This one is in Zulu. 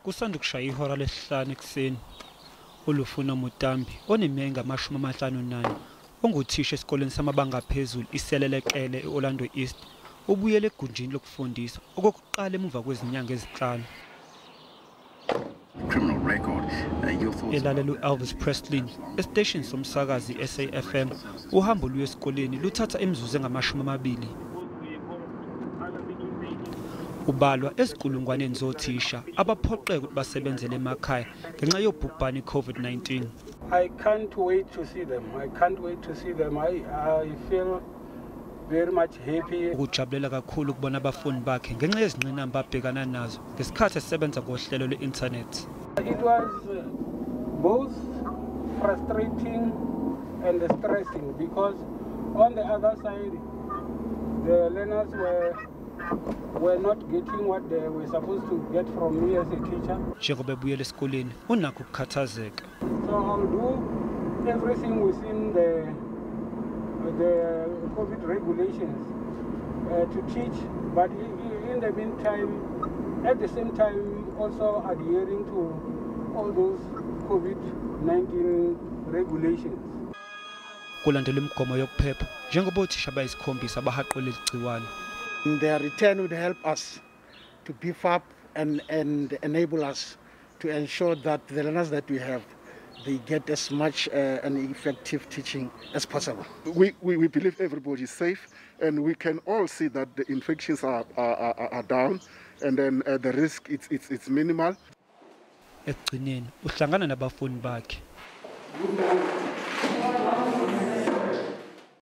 kusanda kushaya ihora lesihlanu ekuseni. Ulufuna Mutambi oneminyaka engamashumi 54 onguthisha esikoleni samabanga aphezulu iseLockdown eOrlando East ubuyele egunjini lokufundisa okokuqala emuva kwezinyanga ezinhlanu. Elalela Elvis Presley estation somsakazi SAFM uhambo luye esikoleni luthatha imizuzu engamashumi 20. Ubalwa eziqulungwaneni zothisha abaphoqeke ukuthi basebenzele emakhaya ngenxa yobhubhane iCovid-19. I can't wait to see them. I feel very much happy. Ukujabulela kakhulu ukubona abafundi bakhe ngenxa yezingqinamba abhekana nazo ngesikhathi esebenza ngohlelo lwe-internet. It was both frustrating and stressing because on the other side the learners were not getting what they were supposed to get from me as a teacher. Njengoba bebuyela esikoleni unakho ukukhathazeka. So I'll do everything within the COVID regulations to teach, but in the meantime, at the same time, also adhering to all those COVID-19 regulations. Kulandela imigomo yokuphepha njengoba othisha bayisikhombisa abahaqwe leli gciwane. Their return would help us to beef up and enable us to ensure that the learners that we have, they get as much an effective teaching as possible. We believe everybody is safe, and we can all see that the infections are down, and then the risk it's minimal. Ekugcineni uhlangana nabafundi bakhe.